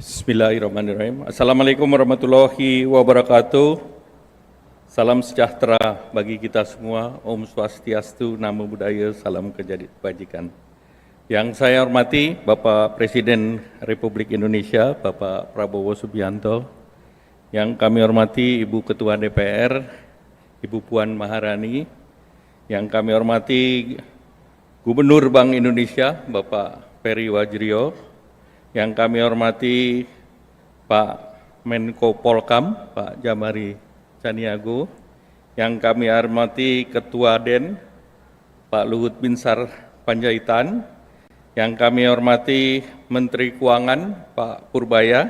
Bismillahirrahmanirrahim. Assalamualaikum warahmatullahi wabarakatuh. Salam sejahtera bagi kita semua. Om Swastiastu, Namo Buddhaya, salam kebajikan. Yang saya hormati Bapak Presiden Republik Indonesia, Bapak Prabowo Subianto. Yang kami hormati Ibu Ketua DPR, Ibu Puan Maharani. Yang kami hormati Gubernur Bank Indonesia, Bapak Peri Warjio. Yang kami hormati Pak Menko Polkam, Pak Jamari Caniago. Yang kami hormati Ketua DEN, Pak Luhut Binsar Panjaitan. Yang kami hormati Menteri Keuangan, Pak Purbaya.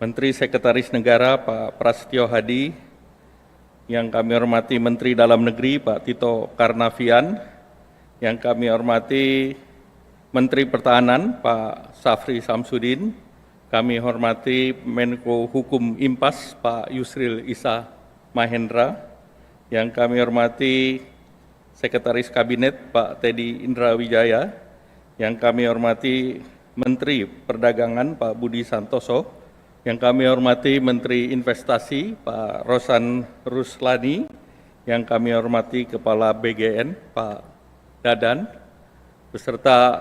Menteri Sekretaris Negara, Pak Prasetyo Hadi. Yang kami hormati Menteri Dalam Negeri, Pak Tito Karnavian. Yang kami hormati Menteri Pertahanan, Pak Safri Samsudin. Kami hormati Menko Hukum Impas, Pak Yusril Issa Mahendra. Yang kami hormati Sekretaris Kabinet, Pak Teddy Indra Wijaya. Yang kami hormati Menteri Perdagangan, Pak Budi Santoso. Yang kami hormati Menteri Investasi, Pak Rosan Ruslani. Yang kami hormati Kepala BGN, Pak Dadan, beserta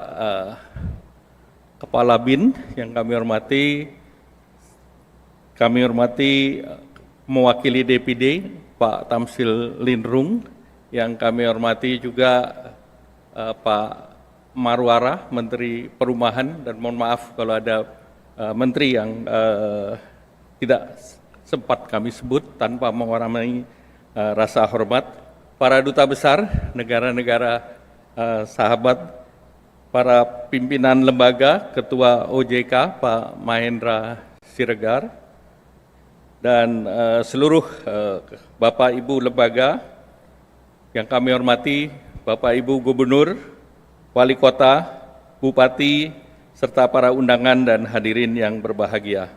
Kepala BIN yang kami hormati mewakili DPD Pak Tamsil Lindrung, yang kami hormati juga Pak Marwara, Menteri Perumahan, dan mohon maaf kalau ada menteri yang tidak sempat kami sebut tanpa mengurangi rasa hormat, para duta besar negara-negara sahabat, para pimpinan lembaga, Ketua OJK, Pak Mahendra Siregar, dan seluruh Bapak Ibu lembaga yang kami hormati, Bapak Ibu Gubernur, Wali Kota, Bupati, serta para undangan dan hadirin yang berbahagia.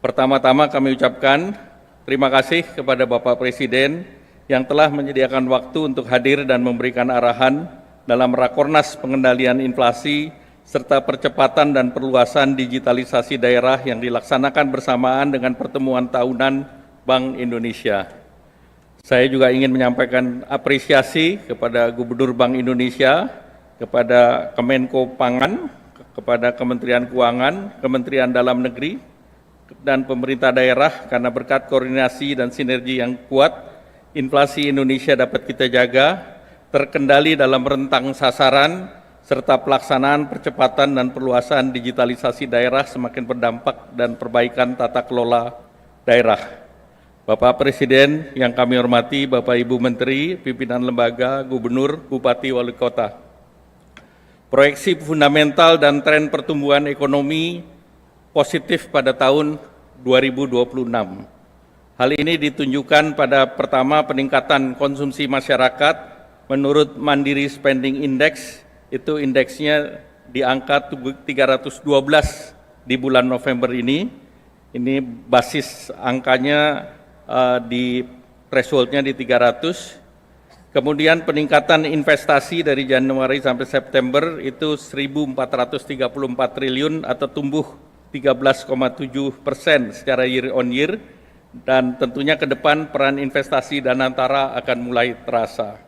Pertama-tama kami ucapkan terima kasih kepada Bapak Presiden yang telah menyediakan waktu untuk hadir dan memberikan arahan dalam Rakornas Pengendalian Inflasi serta percepatan dan perluasan digitalisasi daerah yang dilaksanakan bersamaan dengan pertemuan tahunan Bank Indonesia. Saya juga ingin menyampaikan apresiasi kepada Gubernur Bank Indonesia, kepada Kemenko Pangan, kepada Kementerian Keuangan, Kementerian Dalam Negeri, dan pemerintah daerah karena berkat koordinasi dan sinergi yang kuat, inflasi Indonesia dapat kita jaga, terkendali dalam rentang sasaran, serta pelaksanaan percepatan dan perluasan digitalisasi daerah semakin berdampak dan perbaikan tata kelola daerah. Bapak Presiden yang kami hormati, Bapak Ibu Menteri, pimpinan lembaga, Gubernur, Bupati, Wali Kota. Proyeksi fundamental dan tren pertumbuhan ekonomi positif pada tahun 2026. Hal ini ditunjukkan pada pertama peningkatan konsumsi masyarakat. Menurut Mandiri Spending Index, itu indeksnya di angka 312 di bulan November ini. Ini basis angkanya di thresholdnya di 300. Kemudian peningkatan investasi dari Januari sampai September itu 1.434 triliun atau tumbuh 13,7% secara year on year. Dan tentunya ke depan peran investasi Danantara akan mulai terasa.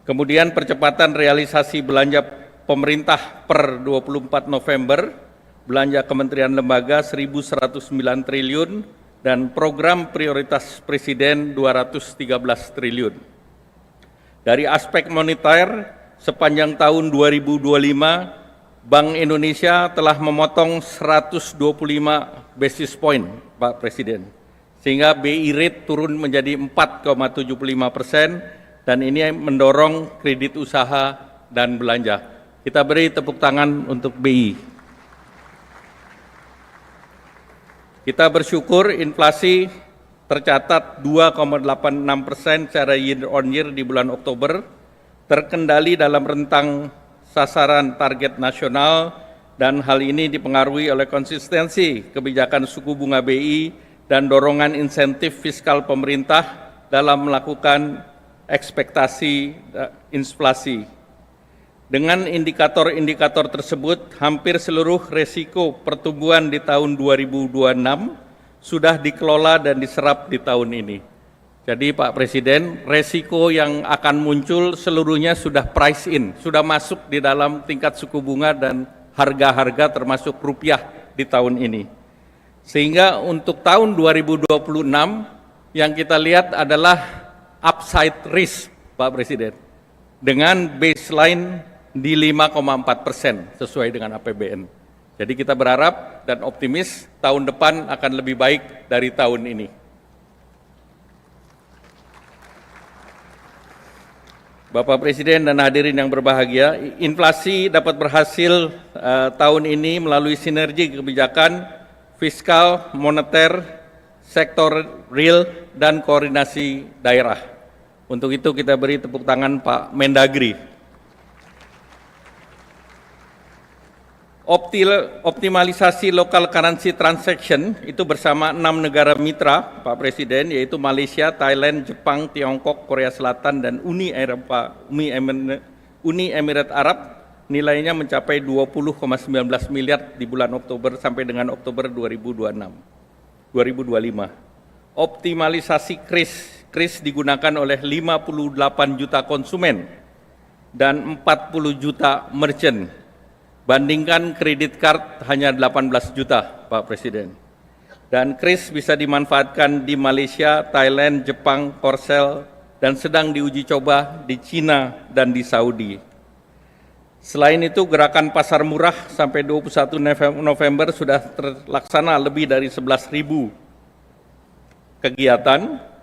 Kemudian percepatan realisasi belanja pemerintah per 24 November, belanja kementerian lembaga 1.109 triliun, dan program prioritas Presiden 213 triliun. Dari aspek moneter, sepanjang tahun 2025, Bank Indonesia telah memotong 125 basis point, Pak Presiden, sehingga BI rate turun menjadi 4,75%, dan ini mendorong kredit usaha dan belanja. Kita beri tepuk tangan untuk BI. Kita bersyukur inflasi tercatat 2,86% secara year on year di bulan Oktober, terkendali dalam rentang sasaran target nasional, dan hal ini dipengaruhi oleh konsistensi kebijakan suku bunga BI dan dorongan insentif fiskal pemerintah dalam melakukan ekspektasi inflasi. Dengan indikator-indikator tersebut, hampir seluruh resiko pertumbuhan di tahun 2026 sudah dikelola dan diserap di tahun ini. Jadi Pak Presiden, resiko yang akan muncul seluruhnya sudah price in, sudah masuk di dalam tingkat suku bunga dan harga-harga termasuk rupiah di tahun ini. Sehingga untuk tahun 2026 yang kita lihat adalah upside risk, Pak Presiden, dengan baseline di 5,4% sesuai dengan APBN. Jadi kita berharap dan optimis tahun depan akan lebih baik dari tahun ini. Bapak Presiden dan hadirin yang berbahagia, inflasi dapat berhasil tahun ini melalui sinergi kebijakan fiskal, moneter, sektor real, dan koordinasi daerah. Untuk itu kita beri tepuk tangan Pak Mendagri. Optimalisasi local currency transaction itu bersama 6 negara mitra, Pak Presiden, yaitu Malaysia, Thailand, Jepang, Tiongkok, Korea Selatan, dan Uni Emirat Arab, nilainya mencapai 20,19 miliar di bulan Oktober sampai dengan Oktober 2025. Optimalisasi KRIS digunakan oleh 58 juta konsumen dan 40 juta merchant. Bandingkan kredit card hanya 18 juta, Pak Presiden. Dan KRIS bisa dimanfaatkan di Malaysia, Thailand, Jepang, Korsel, dan sedang diuji coba di Cina dan di Saudi. Selain itu, gerakan pasar murah sampai 21 November sudah terlaksana lebih dari 11.000 kegiatan.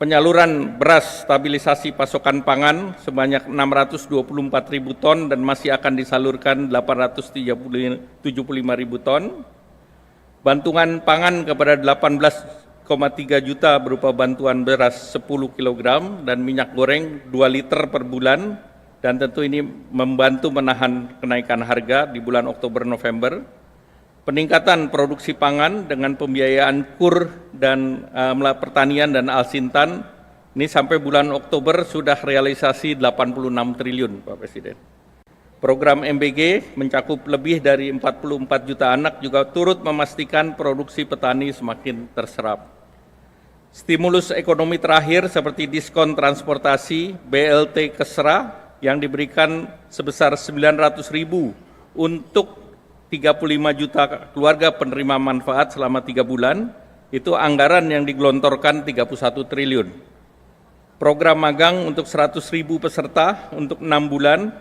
Penyaluran beras stabilisasi pasokan pangan sebanyak 624.000 ton dan masih akan disalurkan 875.000 ton. Bantuan pangan kepada 18,3 juta berupa bantuan beras 10 kg dan minyak goreng 2 liter per bulan, dan tentu ini membantu menahan kenaikan harga di bulan Oktober-November. Peningkatan produksi pangan dengan pembiayaan KUR dan pertanian dan Alsintan, ini sampai bulan Oktober sudah realisasi 86 triliun, Pak Presiden. Program MBG mencakup lebih dari 44 juta anak juga turut memastikan produksi petani semakin terserap. Stimulus ekonomi terakhir seperti diskon transportasi, BLT Kesra yang diberikan sebesar 900.000 untuk 35 juta keluarga penerima manfaat selama 3 bulan, itu anggaran yang digelontorkan 31 triliun. Program magang untuk 100.000 peserta untuk 6 bulan,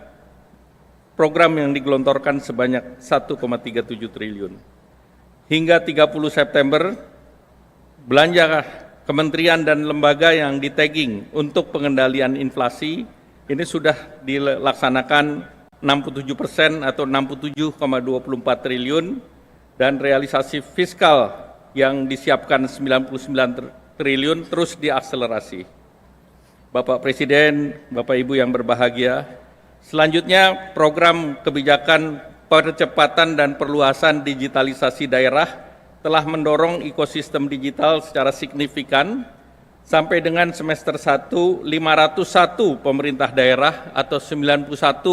program yang digelontorkan sebanyak 1,37 triliun. Hingga 30 September, belanja kementerian dan lembaga yang di-tagging untuk pengendalian inflasi ini sudah dilaksanakan 67% atau 67,24 triliun, dan realisasi fiskal yang disiapkan 99 triliun terus diakselerasi. Bapak Presiden, Bapak Ibu yang berbahagia, selanjutnya program kebijakan percepatan dan perluasan digitalisasi daerah telah mendorong ekosistem digital secara signifikan. Sampai dengan semester 1, 501 pemerintah daerah atau 91,8%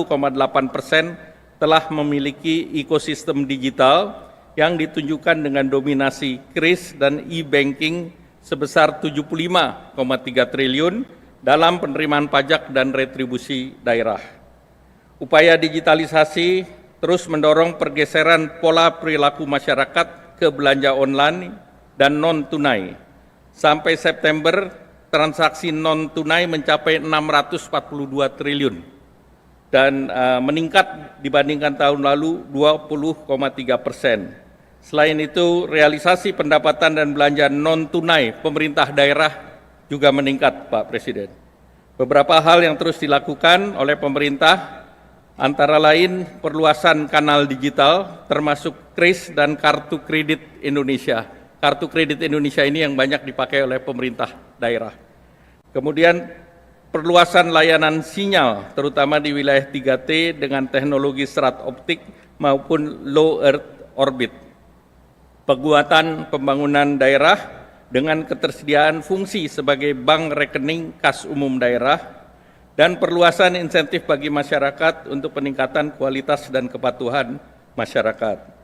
telah memiliki ekosistem digital yang ditunjukkan dengan dominasi KRIS dan e-banking sebesar 75,3 triliun dalam penerimaan pajak dan retribusi daerah. Upaya digitalisasi terus mendorong pergeseran pola perilaku masyarakat ke belanja online dan non-tunai. Sampai September, transaksi non-tunai mencapai 642 triliun dan meningkat dibandingkan tahun lalu 20,3%. Selain itu, realisasi pendapatan dan belanja non-tunai pemerintah daerah juga meningkat, Pak Presiden. Beberapa hal yang terus dilakukan oleh pemerintah, antara lain perluasan kanal digital termasuk KRIS dan Kartu Kredit Indonesia. Kartu Kredit Indonesia ini yang banyak dipakai oleh pemerintah daerah. Kemudian perluasan layanan sinyal, terutama di wilayah 3T dengan teknologi serat optik maupun low earth orbit. Penguatan pembangunan daerah dengan ketersediaan fungsi sebagai bank rekening kas umum daerah, dan perluasan insentif bagi masyarakat untuk peningkatan kualitas dan kepatuhan masyarakat.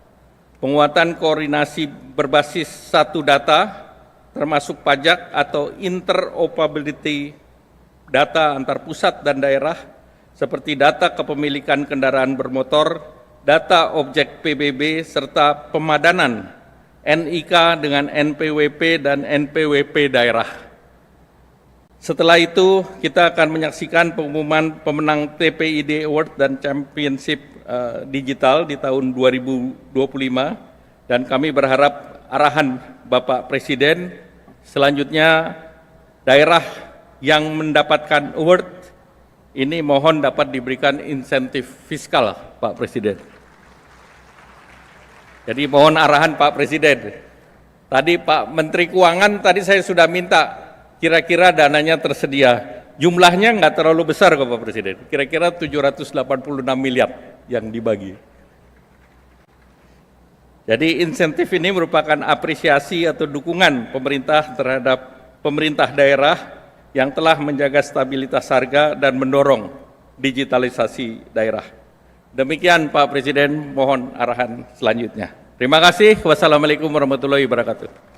Penguatan koordinasi berbasis satu data, termasuk pajak atau interoperability data antar pusat dan daerah, seperti data kepemilikan kendaraan bermotor, data objek PBB, serta pemadanan NIK dengan NPWP dan NPWP daerah. Setelah itu, kita akan menyaksikan pengumuman pemenang TPID Award dan Championship Digital di tahun 2025, dan kami berharap arahan Bapak Presiden selanjutnya daerah yang mendapatkan award ini mohon dapat diberikan insentif fiskal, Pak Presiden. Jadi mohon arahan Pak Presiden. Tadi Pak Menteri Keuangan, tadi saya sudah minta kira-kira dananya tersedia. Jumlahnya nggak terlalu besar kok Pak Presiden, kira-kira 786 miliar yang dibagi. Jadi insentif ini merupakan apresiasi atau dukungan pemerintah terhadap pemerintah daerah yang telah menjaga stabilitas harga dan mendorong digitalisasi daerah. Demikian Pak Presiden, mohon arahan selanjutnya. Terima kasih. Wassalamualaikum warahmatullahi wabarakatuh.